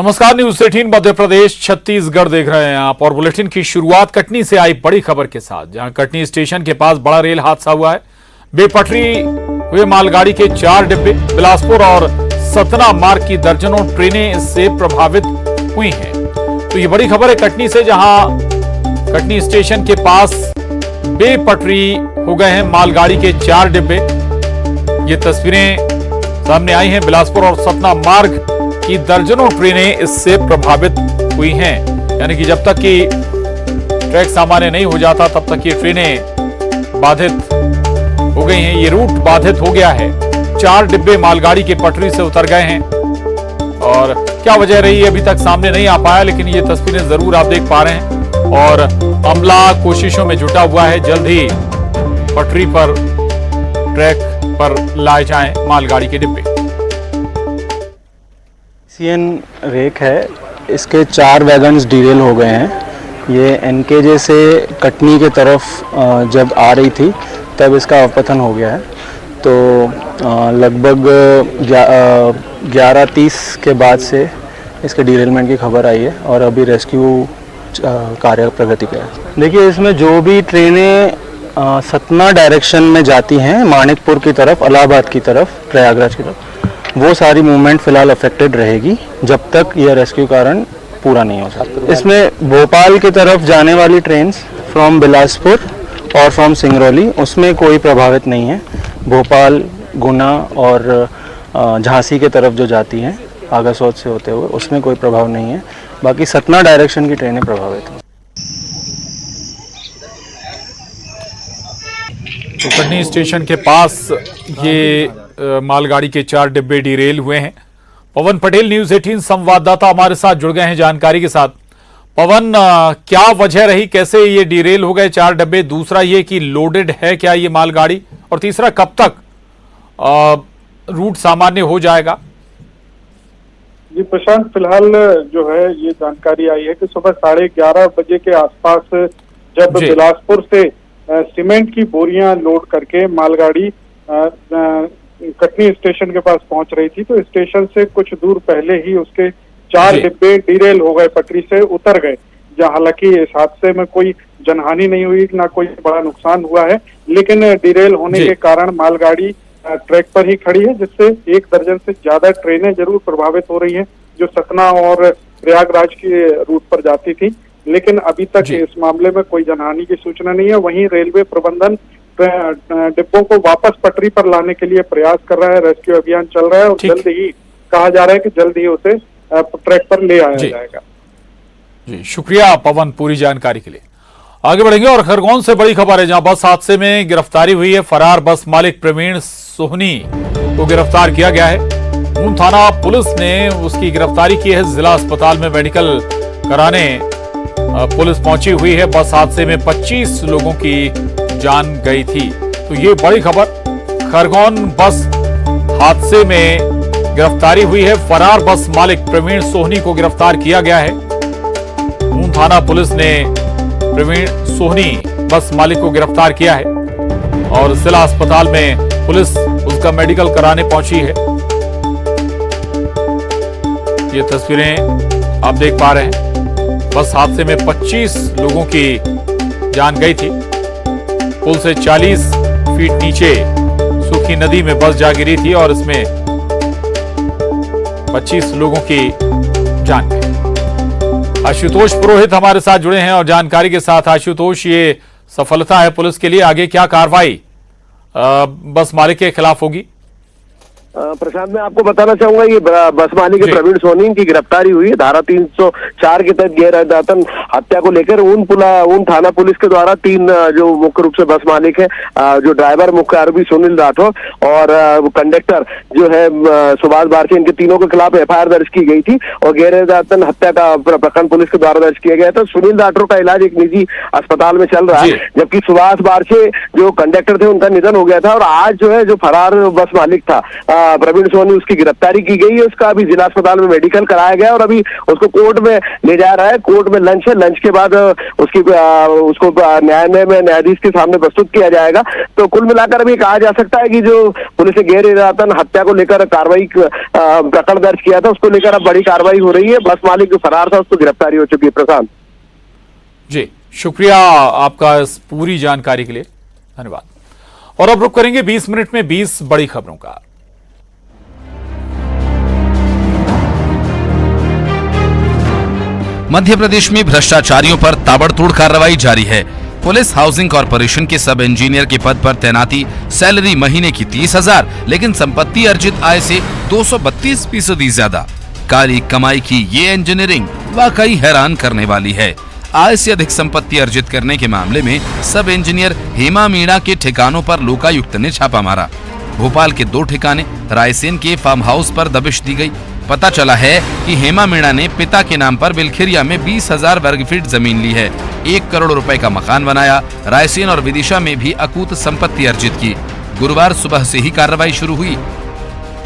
नमस्कार, न्यूज 18 मध्य प्रदेश छत्तीसगढ़ देख रहे हैं आप और बुलेटिन की शुरुआत कटनी से आई बड़ी खबर के साथ, जहां कटनी स्टेशन के पास बड़ा रेल हादसा हुआ है। बेपटरी हुए मालगाड़ी के 4 डिब्बे, बिलासपुर और सतना मार्ग की दर्जनों ट्रेनें इससे प्रभावित हुई हैं। तो ये बड़ी खबर है कटनी से, जहां कटनी स्टेशन के पास बेपटरी हो गए हैं मालगाड़ी के 4 डिब्बे। ये तस्वीरें सामने आई हैं। बिलासपुर और सतना मार्ग की दर्जनों ट्रेनें इससे प्रभावित हुई हैं, यानी कि जब तक कि ट्रैक सामान्य नहीं हो जाता तब तक ये ट्रेनें बाधित हो गई हैं। ये रूट बाधित हो गया है। 4 डिब्बे मालगाड़ी के पटरी से उतर गए हैं और क्या वजह रही है अभी तक सामने नहीं आ पाया, लेकिन ये तस्वीरें जरूर आप देख पा रहे हैं और अमला कोशिशों में जुटा हुआ है। जल्द ही पटरी पर, ट्रैक पर लाए जाएं मालगाड़ी के डिब्बे। सीएन रेक है, इसके 4 वैगन्स डीरेल हो गए हैं। ये एनकेजे से कटनी के तरफ जब आ रही थी तब इसका अवपतन हो गया है। तो लगभग 11:30 के बाद से इसके डीरेलमेंट की खबर आई है और अभी रेस्क्यू कार्य प्रगति पे है। देखिए, इसमें जो भी ट्रेनें सतना डायरेक्शन में जाती हैं, मानिकपुर की तरफ, इलाहाबाद की तरफ, प्रयागराज की तरफ, वो सारी मूवमेंट फिलहाल अफेक्टेड रहेगी जब तक यह रेस्क्यू कारण पूरा नहीं हो सकता। इसमें भोपाल की तरफ जाने वाली ट्रेन्स फ्रॉम बिलासपुर और फ्रॉम सिंगरौली, उसमें कोई प्रभावित नहीं है। भोपाल, गुना और झांसी के तरफ जो जाती हैं आगासौद से होते हुए, उसमें कोई प्रभाव नहीं है। बाकी सतना डायरेक्शन की ट्रेनें प्रभावित हैं। तो कटनी स्टेशन के पास ये मालगाड़ी के 4 डिब्बे डिरेल हुए हैं। पवन पटेल, न्यूज 18 संवाददाता हमारे साथ जुड़ गए हैं जानकारी के साथ। पवन, क्या वजह रही, कैसे ये डिरेल हो गए 4 डिब्बे? दूसरा ये कि लोडेड है क्या ये मालगाड़ी, और तीसरा कब तक रूट सामान्य हो जाएगा? जी प्रशांत, फिलहाल जो है ये जानकारी आई है कि सुबह 11:30 बजे के आसपास जब बिलासपुर से सीमेंट की बोरियां लोड करके मालगाड़ी कटनी स्टेशन के पास पहुंच रही थी, तो स्टेशन से कुछ दूर पहले ही उसके 4 डिब्बे डिरेल हो गए, पटरी से उतर गए। जहां हालांकि इस हादसे में कोई जनहानि नहीं हुई, ना कोई बड़ा नुकसान हुआ है, लेकिन डिरेल होने के कारण मालगाड़ी ट्रैक पर ही खड़ी है, जिससे 1 दर्जन से ज्यादा ट्रेनें जरूर प्रभावित हो रही हैं जो सतना और प्रयागराज के रूट पर जाती थी। लेकिन अभी तक इस मामले में कोई जनहानि की सूचना नहीं है। वहीं रेलवे प्रबंधन डिब्बों को वापस पटरी पर लाने के लिए प्रयास कर रहा है, रेस्क्यू अभियान चल रहा है और जल्द ही कहा जा रहा है कि जल्द ही उसे ट्रैक पर ले आया जाएगा। जी, शुक्रिया पवन पूरी जानकारी के लिए। आगे बढ़ेंगे और खरगोन से बड़ी खबर है, जहां बस हादसे में गिरफ्तारी हुई है। फरार बस मालिक प्रवीण सोहनी को गिरफ्तार किया गया है। ऊन थाना पुलिस ने उसकी गिरफ्तारी की है। जिला अस्पताल में मेडिकल कराने पुलिस पहुंची हुई है। बस हादसे में 25 लोगों की जान गई थी। तो ये बड़ी खबर, खरगोन बस हादसे में गिरफ्तारी हुई है। फरार बस मालिक प्रवीण सोहनी को गिरफ्तार किया गया है। ऊन थाना पुलिस ने प्रवीण सोहनी बस मालिक को गिरफ्तार किया है और जिला अस्पताल में पुलिस उसका मेडिकल कराने पहुंची है। ये तस्वीरें आप देख पा रहे हैं। बस हादसे में 25 लोगों की जान गई थी। पुल से 40 फीट नीचे सूखी नदी में बस जा गिरी थी और इसमें 25 लोगों की जान गई। आशुतोष पुरोहित हमारे साथ जुड़े हैं और जानकारी के साथ। आशुतोष, ये सफलता है पुलिस के लिए, आगे क्या कार्रवाई बस मालिक के खिलाफ होगी? प्रशांत, मैं आपको बताना चाहूंगा, ये बस मालिक प्रवीण सोहनी की गिरफ्तारी हुई है धारा 304 के तहत गैर इरादतन हत्या को लेकर। ऊन थाना पुलिस के द्वारा 3 जो मुख्य रूप से बस मालिक है, जो ड्राइवर मुख्य आरोपी सुनील राठौर और कंडक्टर जो है सुभाष बारचे, इनके तीनों के खिलाफ एफआईआर दर्ज की गई थी और गैर इरादतन हत्या का प्रकरण पुलिस के द्वारा दर्ज किया गया था। सुनील राठौर का इलाज एक निजी अस्पताल में चल रहा है, जबकि सुभाष बारचे जो कंडक्टर थे उनका निधन हो गया था। और आज जो है जो फरार बस मालिक था प्रवीण सोनी उसकी गिरफ्तारी की गई है। उसका अभी जिला अस्पताल में मेडिकल कराया गया और अभी उसको कोर्ट में ले जा रहा है। कोर्ट में लंच है, लंच के बाद उसको न्यायालय में न्यायाधीश के सामने प्रस्तुत किया जाएगा। तो कुल मिलाकर अभी कहा जा सकता है कि जो पुलिस ने गैर इरादतन हत्या को लेकर कार्रवाई प्रकरण दर्ज किया था, उसको लेकर अब बड़ी कार्रवाई हो रही है। बस मालिक जो फरार था उसको गिरफ्तारी हो चुकी है। प्रशांत जी, शुक्रिया आपका इस पूरी जानकारी के लिए, धन्यवाद। और अब रुक करेंगे 20 मिनट में 20 बड़ी खबरों का। मध्य प्रदेश में भ्रष्टाचारियों पर ताबड़तोड़ कार्रवाई जारी है। पुलिस हाउसिंग कॉर्पोरेशन के सब इंजीनियर के पद पर तैनाती, सैलरी महीने की 30,000, लेकिन संपत्ति अर्जित आय से 232% ज्यादा। काली कमाई की ये इंजीनियरिंग वाकई हैरान करने वाली है। आय से अधिक संपत्ति अर्जित करने के मामले में सब इंजीनियर हेमा मीणा के ठिकानों पर लोकायुक्त ने छापा मारा। भोपाल के 2 ठिकाने, रायसेन के फार्म हाउस पर दबिश दी गई। पता चला है कि हेमा मीणा ने पिता के नाम पर बिलखिरिया में 20,000 वर्ग फीट जमीन ली है, 1 करोड़ रुपए का मकान बनाया। रायसेन और विदिशा में भी अकूत संपत्ति अर्जित की। गुरुवार सुबह से ही कार्रवाई शुरू हुई।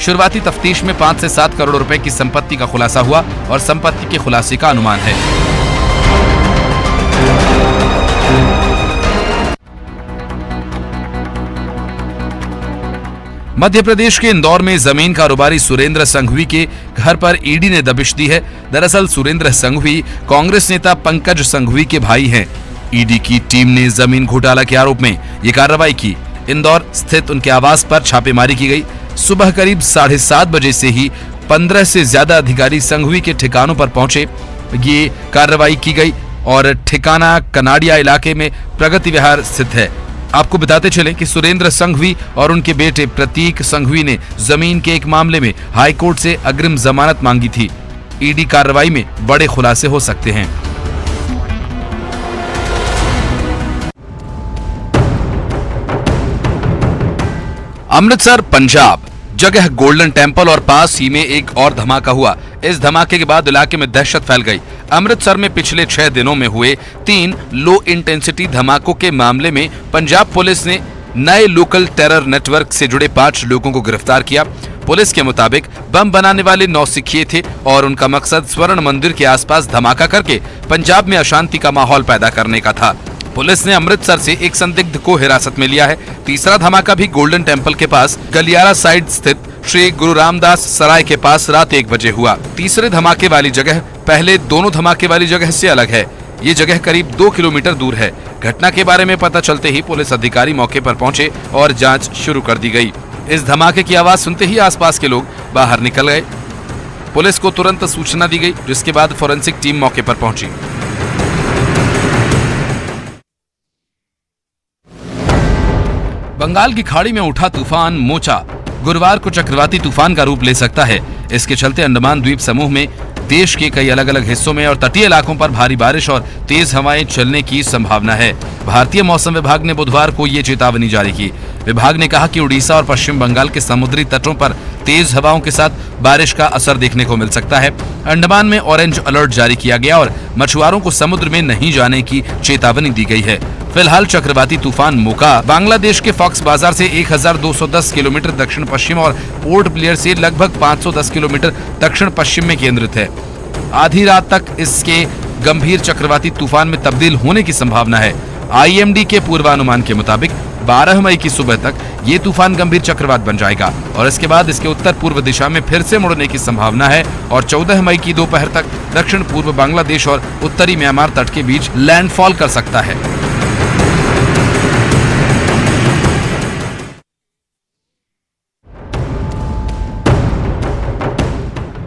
शुरुआती तफ्तीश में 5 से 7 करोड़ रुपए की संपत्ति का खुलासा हुआ और संपत्ति के खुलासे का अनुमान है। मध्य प्रदेश के इंदौर में जमीन कारोबारी सुरेंद्र संघवी के घर पर ईडी ने दबिश दी है। दरअसल सुरेंद्र संघवी कांग्रेस नेता पंकज संघवी के भाई हैं। ईडी की टीम ने जमीन घोटाला के आरोप में ये कार्रवाई की। इंदौर स्थित उनके आवास पर छापेमारी की गई। सुबह करीब 7:30 बजे से ही 15 से ज्यादा अधिकारी संघवी के ठिकानों पर पहुंचे। ये कार्रवाई की गई और ठिकाना कनाडिया इलाके में प्रगति विहार स्थित है। आपको बताते चले कि सुरेंद्र संघवी और उनके बेटे प्रतीक संघवी ने जमीन के एक मामले में हाईकोर्ट से अग्रिम जमानत मांगी थी। ईडी कार्रवाई में बड़े खुलासे हो सकते हैं। अमृतसर पंजाब, जगह गोल्डन टेम्पल और पास ही में एक और धमाका हुआ। इस धमाके के बाद इलाके में दहशत फैल गई। अमृतसर में पिछले 6 दिनों में हुए 3 लो इंटेंसिटी धमाकों के मामले में पंजाब पुलिस ने नए लोकल टेरर नेटवर्क से जुड़े 5 लोगों को गिरफ्तार किया। पुलिस के मुताबिक बम बनाने वाले नौसिखिए थे और उनका मकसद स्वर्ण मंदिर के आसपास धमाका करके पंजाब में अशांति का माहौल पैदा करने का था। पुलिस ने अमृतसर से एक संदिग्ध को हिरासत में लिया है। तीसरा धमाका भी गोल्डन टेम्पल के पास गलियारा साइड स्थित श्री गुरु रामदास सराय के पास रात 1 बजे हुआ। तीसरे धमाके वाली जगह पहले दोनों धमाके वाली जगह से अलग है। ये जगह करीब 2 किलोमीटर दूर है। घटना के बारे में पता चलते ही पुलिस अधिकारी मौके पर पहुंचे और जांच शुरू कर दी गई। इस धमाके की आवाज सुनते ही आसपास के लोग बाहर निकल गए। पुलिस को तुरंत सूचना दी गई, जिसके बाद फोरेंसिक टीम मौके पर पहुंची। बंगाल की खाड़ी में उठा तूफान मोचा गुरुवार को चक्रवाती तूफान का रूप ले सकता है। इसके चलते अंडमान द्वीप समूह में देश के कई अलग अलग हिस्सों में और तटीय इलाकों पर भारी बारिश और तेज हवाएं चलने की संभावना है। भारतीय मौसम विभाग ने बुधवार को ये चेतावनी जारी की। विभाग ने कहा कि उड़ीसा और पश्चिम बंगाल के समुद्री तटों पर तेज हवाओं के साथ बारिश का असर देखने को मिल सकता है। अंडमान में ऑरेंज अलर्ट जारी किया गया और मछुआरों को समुद्र में नहीं जाने की चेतावनी दी गई है। फिलहाल चक्रवाती तूफान मोका बांग्लादेश के कॉक्स बाजार से 1210 किलोमीटर दक्षिण पश्चिम और पोर्ट ब्लेयर से लगभग 510 किलोमीटर दक्षिण पश्चिम में केंद्रित है। आधी रात तक इसके गंभीर चक्रवाती तूफान में तब्दील होने की संभावना है। आईएमडी के पूर्वानुमान के मुताबिक 12 मई की सुबह तक ये तूफान गंभीर चक्रवात बन जाएगा और इसके बाद इसके उत्तर पूर्व दिशा में फिर से मुड़ने की संभावना है और 14 मई की दोपहर तक दक्षिण पूर्व बांग्लादेश और उत्तरी म्यांमार तट के बीच लैंडफॉल कर सकता है।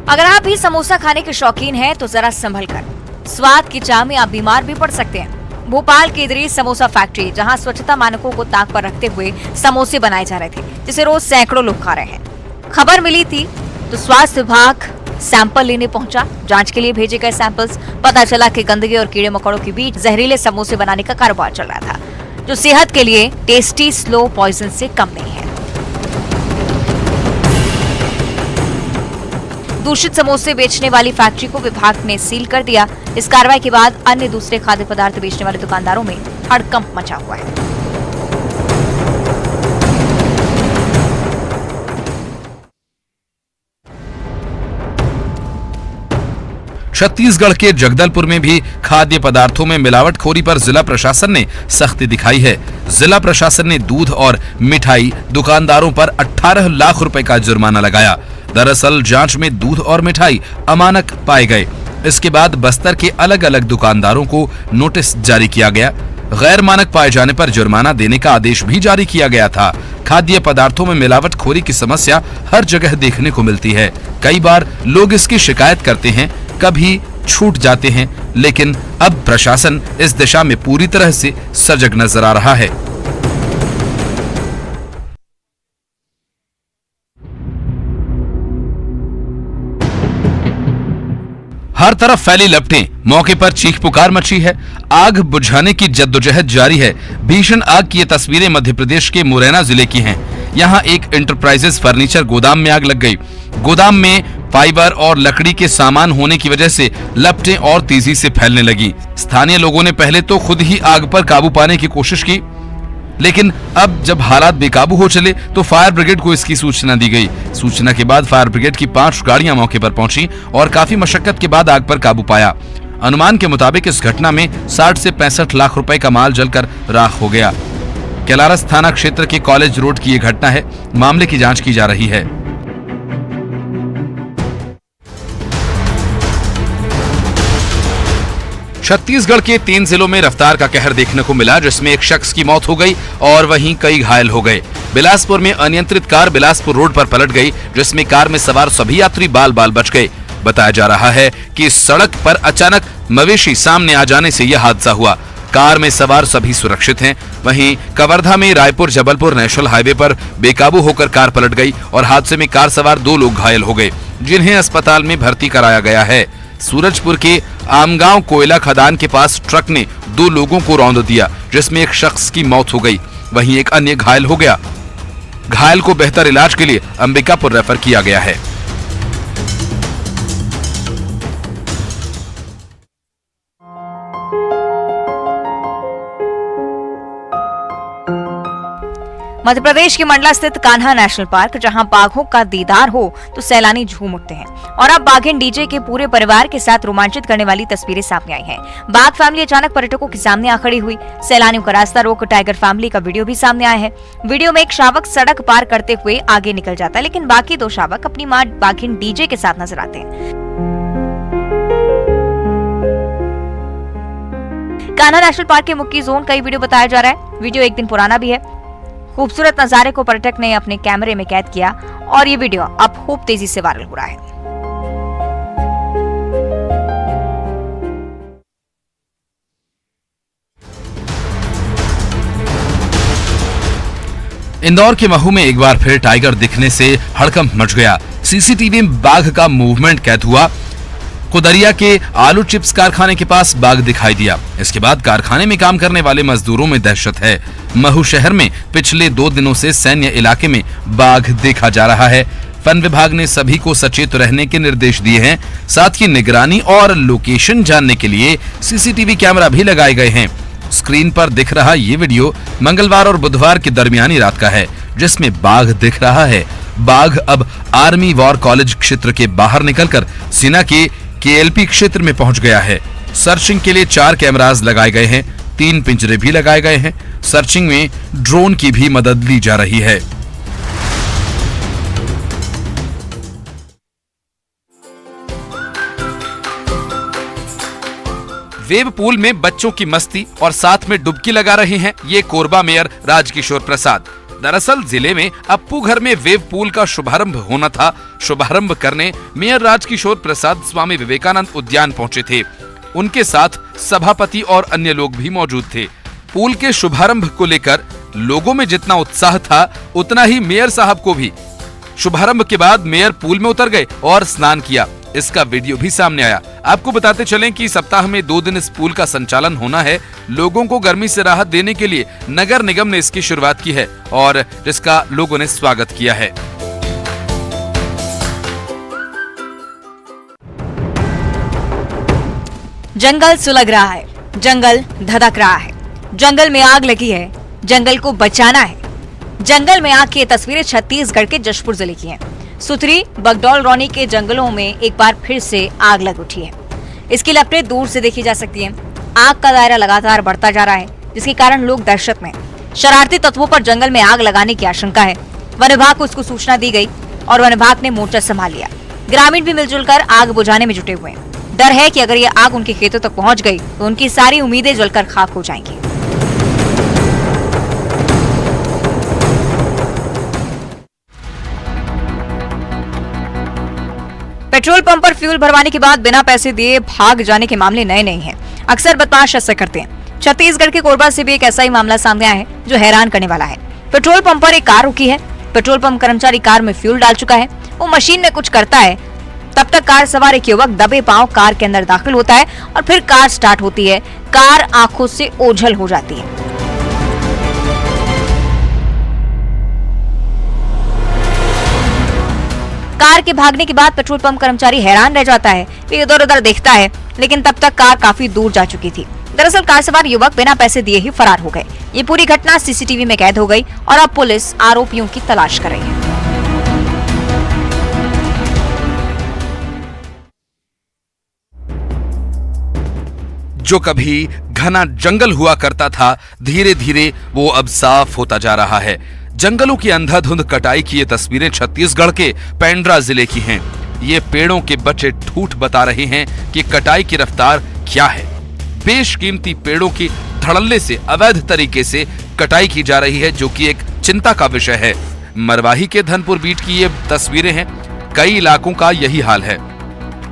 अगर आप भी समोसा खाने के शौकीन हैं तो जरा संभल कर, स्वाद की चाह में आप बीमार भी पड़ सकते हैं। भोपाल की इदरी समोसा फैक्ट्री, जहां स्वच्छता मानकों को ताक पर रखते हुए समोसे बनाए जा रहे थे, जिसे रोज सैकड़ों लोग खा रहे हैं। खबर मिली थी तो स्वास्थ्य विभाग सैंपल लेने पहुंचा। जांच के लिए भेजे गए सैंपल्स, पता चला कि गंदगी और कीड़े मकोड़ों के बीच जहरीले समोसे बनाने का कारोबार चल रहा था, जो सेहत के लिए टेस्टी स्लो पॉइजन से कम नहीं है। दूषित समोसे बेचने वाली फैक्ट्री को विभाग ने सील कर दिया। इस कार्रवाई के बाद अन्य दूसरे खाद्य पदार्थ बेचने वाले दुकानदारों में हड़कंप मचा हुआ है। छत्तीसगढ़ के जगदलपुर में भी खाद्य पदार्थों में मिलावटखोरी पर जिला प्रशासन ने सख्ती दिखाई है। जिला प्रशासन ने दूध और मिठाई दुकानदारों पर 18 लाख रुपए का जुर्माना लगाया। दरअसल जांच में दूध और मिठाई अमानक पाए गए। इसके बाद बस्तर के अलग अलग दुकानदारों को नोटिस जारी किया गया। गैर मानक पाए जाने पर जुर्माना देने का आदेश भी जारी किया गया था। खाद्य पदार्थों में मिलावटखोरी की समस्या हर जगह देखने को मिलती है। कई बार लोग इसकी शिकायत करते हैं, कभी छूट जाते हैं, लेकिन अब प्रशासन इस दिशा में पूरी तरह से सजग नजर आ रहा है। हर तरफ फैली लपटें, मौके पर चीख पुकार मची है। आग बुझाने की जद्दोजहद जारी है। भीषण आग की ये तस्वीरें मध्य प्रदेश के मुरैना जिले की हैं। यहाँ एक एंटरप्राइजेस फर्नीचर गोदाम में आग लग गई। गोदाम में फाइबर और लकड़ी के सामान होने की वजह से लपटें और तेजी से फैलने लगी। स्थानीय लोगों ने पहले तो खुद ही आग पर काबू पाने की कोशिश की, लेकिन अब जब हालात बेकाबू हो चले तो फायर ब्रिगेड को इसकी सूचना दी गई। सूचना के बाद फायर ब्रिगेड की 5 गाड़ियां मौके पर पहुंची और काफी मशक्कत के बाद आग पर काबू पाया। अनुमान के मुताबिक इस घटना में 60 से 65 लाख रुपए का माल जलकर राख हो गया। कैलारस थाना क्षेत्र के कॉलेज रोड की यह घटना है। मामले की जांच की जा रही है। छत्तीसगढ़ के 3 जिलों में रफ्तार का कहर देखने को मिला, जिसमें एक शख्स की मौत हो गई और वहीं कई घायल हो गए। बिलासपुर में अनियंत्रित कार बिलासपुर रोड पर पलट गई, जिसमें कार में सवार सभी यात्री बाल बाल बच गए। बताया जा रहा है कि सड़क पर अचानक मवेशी सामने आ जाने से यह हादसा हुआ। कार में सवार सभी सुरक्षित हैं। वहीं कवर्धा में रायपुर जबलपुर नेशनल हाईवे पर बेकाबू होकर कार पलट गई और हादसे में कार सवार 2 लोग घायल हो गए, जिन्हें अस्पताल में भर्ती कराया गया है। सूरजपुर के आमगांव कोयला खदान के पास ट्रक ने 2 लोगों को रौंद दिया, जिसमें एक शख्स की मौत हो गई, वहीं एक अन्य घायल हो गया। घायल को बेहतर इलाज के लिए अंबिकापुर रेफर किया गया है। मध्य प्रदेश के मंडला स्थित कान्हा नेशनल पार्क, जहां बाघों का दीदार हो तो सैलानी झूम उठते हैं। और अब बाघिन डीजे के पूरे परिवार के साथ रोमांचित करने वाली तस्वीरें सामने आई हैं। बाघ फैमिली अचानक पर्यटकों के सामने आ खड़ी हुई। सैलानियों का रास्ता रोक टाइगर फैमिली का वीडियो भी सामने आया है। वीडियो में एक शावक सड़क पार करते हुए आगे निकल जाता है, लेकिन बाकी 2 शावक अपनी मां बाघिन डीजे के साथ नजर आते हैं। कान्हा नेशनल पार्क के मुख्य जोन का वीडियो बताया जा रहा है। वीडियो 1 दिन पुराना भी है। खूबसूरत नजारे को पर्यटक ने अपने कैमरे में कैद किया और ये वीडियो अब खूब तेजी से वायरल हो रहा है। इंदौर के महू में एक बार फिर टाइगर दिखने से हड़कंप मच गया। सीसीटीवी में बाघ का मूवमेंट कैद हुआ। कुदरिया के आलू चिप्स कारखाने के पास बाघ दिखाई दिया। इसके बाद कारखाने में काम करने वाले मजदूरों में दहशत है। महू शहर में पिछले 2 दिनों से सैन्य इलाके में बाघ देखा जा रहा है। वन विभाग ने सभी को सचेत रहने के निर्देश दिए हैं। साथ ही निगरानी और लोकेशन जानने के लिए सीसीटीवी कैमरा भी लगाए गए हैं। स्क्रीन पर दिख रहा ये वीडियो मंगलवार और बुधवार की दरमियानी रात का है, जिसमें बाघ दिख रहा है। बाघ अब आर्मी वॉर कॉलेज क्षेत्र के बाहर निकलकर सेना के केएलपी क्षेत्र में पहुंच गया है। सर्चिंग के लिए 4 कैमरास लगाए गए हैं। 3 पिंजरे भी लगाए गए हैं। सर्चिंग में ड्रोन की भी मदद ली जा रही है। वेब पूल में बच्चों की मस्ती और साथ में डुबकी लगा रहे हैं ये कोरबा मेयर राजकिशोर प्रसाद। दरअसल जिले में अप्पू घर में वेव पूल का शुभारंभ होना था। शुभारंभ करने मेयर राजकिशोर प्रसाद स्वामी विवेकानंद उद्यान पहुंचे थे। उनके साथ सभापति और अन्य लोग भी मौजूद थे। पूल के शुभारंभ को लेकर लोगों में जितना उत्साह था, उतना ही मेयर साहब को भी। शुभारंभ के बाद मेयर पूल में उतर गए और स्नान किया। इसका वीडियो भी सामने आया। आपको बताते चलें कि सप्ताह में 2 दिन इस पूल का संचालन होना है। लोगों को गर्मी से राहत देने के लिए नगर निगम ने इसकी शुरुआत की है और जिसका लोगों ने स्वागत किया है। जंगल सुलग रहा है, जंगल धधक रहा है, जंगल में आग लगी है, जंगल को बचाना है। जंगल में आग की ये तस्वीरें छत्तीसगढ़ के जशपुर जिले की हैं। सुथरी बगडौल रौनी के जंगलों में एक बार फिर से आग लग उठी है। इसकी लपटें दूर से देखी जा सकती हैं। आग का दायरा लगातार बढ़ता जा रहा है, जिसके कारण लोग दहशत में। शरारती तत्वों पर जंगल में आग लगाने की आशंका है। वन विभाग को इसको सूचना दी गई और वन विभाग ने मोर्चा संभाल लिया। ग्रामीण भी मिलजुल कर आग बुझाने में जुटे हुए हैं। डर है कि अगर ये आग उनके खेतों तक पहुंच गई तो उनकी सारी उम्मीदें जलकर खाक हो जाएंगी। पेट्रोल पंप पर फ्यूल भरवाने के बाद बिना पैसे दिए भाग जाने के मामले नए नहीं हैं। अक्सर बदमाश ऐसा करते हैं। छत्तीसगढ़ के कोरबा से भी एक ऐसा ही मामला सामने आया है जो हैरान करने वाला है। पेट्रोल पंप पर एक कार रुकी है। पेट्रोल पंप कर्मचारी कार में फ्यूल डाल चुका है। वो मशीन में कुछ करता है। तब तक कार सवार एक युवक दबे पांव कार के अंदर दाखिल होता है और फिर कार स्टार्ट होती है। कार आंखों से ओझल हो जाती है। कार के भागने के बाद पेट्रोल पंप कर्मचारी हैरान रह जाता है। वे इधर उधर देखता है, लेकिन तब तक कार काफी दूर जा चुकी थी। दरअसल कार सवार युवक बिना पैसे दिए ही फरार हो गए। ये पूरी घटना सीसीटीवी में कैद हो गई और अब पुलिस आरोपियों की तलाश कर रही है। जो कभी घना जंगल हुआ करता था, धीरे धीरे वो अब साफ होता जा रहा है। जंगलों की अंधाधुंध कटाई की ये तस्वीरें छत्तीसगढ़ के पेंड्रा जिले की हैं। ये पेड़ों के बचे ठूठ बता रहे हैं कि कटाई की रफ्तार क्या है। बेशकीमती पेड़ों की धड़ल्ले से अवैध तरीके से कटाई की जा रही है, जो कि एक चिंता का विषय है। मरवाही के धनपुर बीट की ये तस्वीरें हैं। कई इलाकों का यही हाल है।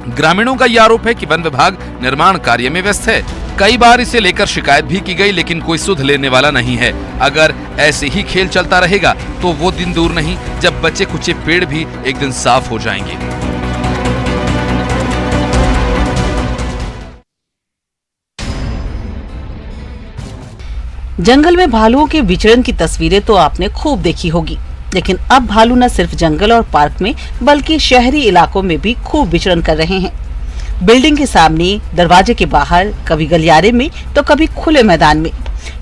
ग्रामीणों का यह आरोप है कि वन विभाग निर्माण कार्य में व्यस्त है। कई बार इसे लेकर शिकायत भी की गई, लेकिन कोई सुध लेने वाला नहीं है। अगर ऐसे ही खेल चलता रहेगा तो वो दिन दूर नहीं जब बचे कुचे पेड़ भी एक दिन साफ हो जाएंगे। जंगल में भालुओं के विचरण की तस्वीरें तो आपने खूब देखी होगी, लेकिन अब भालू न सिर्फ जंगल और पार्क में बल्कि शहरी इलाकों में भी खूब विचरण कर रहे हैं। बिल्डिंग के सामने, दरवाजे के बाहर, कभी गलियारे में तो कभी खुले मैदान में।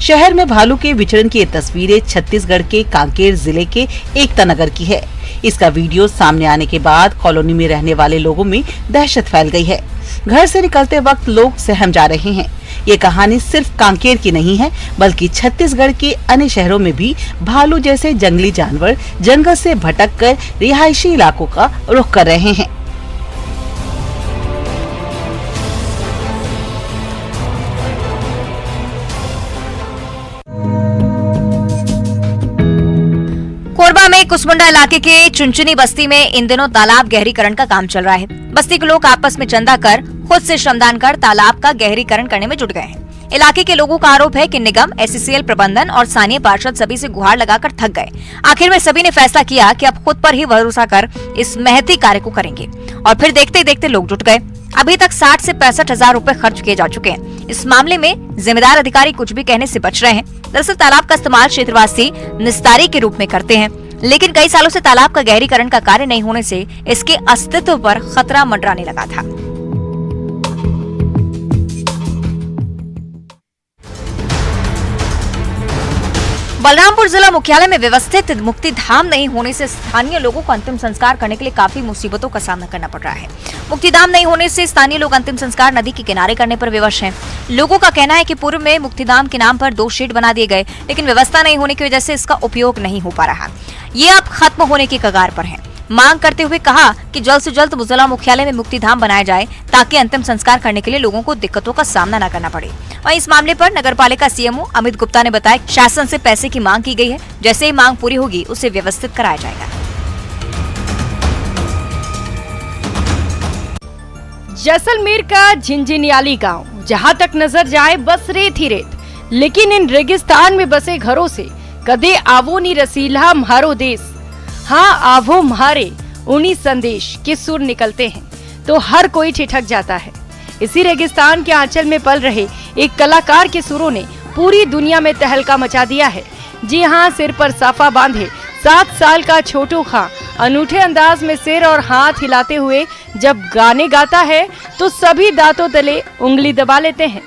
शहर में भालू के विचरण की ये तस्वीरें छत्तीसगढ़ के कांकेर जिले के एकता नगर की है। इसका वीडियो सामने आने के बाद कॉलोनी में रहने वाले लोगों में दहशत फैल गई है। घर से निकलते वक्त लोग सहम जा रहे हैं। ये कहानी सिर्फ कांकेर की नहीं है, बल्कि छत्तीसगढ़ के अन्य शहरों में भी भालू जैसे जंगली जानवर जंगल से भटककर रिहायशी इलाकों का रुख कर रहे हैं। कोरबा में कुसमुंडा इलाके के चुनचुनी बस्ती में इन दिनों तालाब गहरीकरण का काम चल रहा है। बस्ती के लोग आपस में चंदा कर, खुद से श्रमदान कर तालाब का गहरीकरण करने में जुट गए हैं। इलाके के लोगों का आरोप है कि निगम, एससीएल प्रबंधन और स्थानीय पार्षद सभी से गुहार लगाकर थक गए। आखिर में सभी ने फैसला किया कि अब खुद पर ही भरोसा कर इस महती कार्य को करेंगे और फिर देखते देखते लोग जुट गए। अभी तक 60 से 65 हजार रुपए खर्च किए जा चुके हैं। इस मामले में जिम्मेदार अधिकारी कुछ भी कहने से बच रहे हैं। दरअसल तालाब का इस्तेमाल क्षेत्रवासी निस्तारी के रूप में करते हैं, लेकिन कई सालों से तालाब का गहरीकरण का कार्य नहीं होने से इसके अस्तित्व पर खतरा मंडराने लगा था। बलरामपुर जिला मुख्यालय में व्यवस्थित मुक्तिधाम नहीं होने से स्थानीय लोगों को अंतिम संस्कार करने के लिए काफी मुसीबतों का सामना करना पड़ रहा है। मुक्तिधाम नहीं होने से स्थानीय लोग अंतिम संस्कार नदी के किनारे करने पर विवश हैं। लोगों का कहना है कि पूर्व में मुक्तिधाम के नाम पर 2 शेड बना दिए गए, लेकिन व्यवस्था नहीं होने की वजह से इसका उपयोग नहीं हो पा रहा। ये अब खत्म होने की कगार पर है। मांग करते हुए कहा कि जल्द से जल्द जिला मुख्यालय में मुक्तिधाम बनाया जाए ताकि अंतिम संस्कार करने के लिए लोगों को दिक्कतों का सामना न करना पड़े। वहीं इस मामले पर नगरपालिका सीएमओ अमित गुप्ता ने बताया कि शासन से पैसे की मांग की गई है। जैसे ही मांग पूरी होगी उसे व्यवस्थित कराया जाएगा। जैसलमेर का झिंझिनियाली गांव, जहां तक नजर जाए बस रेत ही रेत, लेकिन इन रेगिस्तान में बसे घरों से कदे आवो नी रसीला म्हारो देश, हाँ आवो म्हारे उन्हीं संदेश के सुर निकलते हैं तो हर कोई ठिठक जाता है। इसी रेगिस्तान के आंचल में पल रहे एक कलाकार के सुरों ने पूरी दुनिया में तहलका मचा दिया है। जी हाँ, सिर पर साफा बांधे 7 साल का छोटू खां अनूठे अंदाज में सिर और हाथ हिलाते हुए जब गाने गाता है तो सभी दांतों तले उंगली दबा लेते हैं।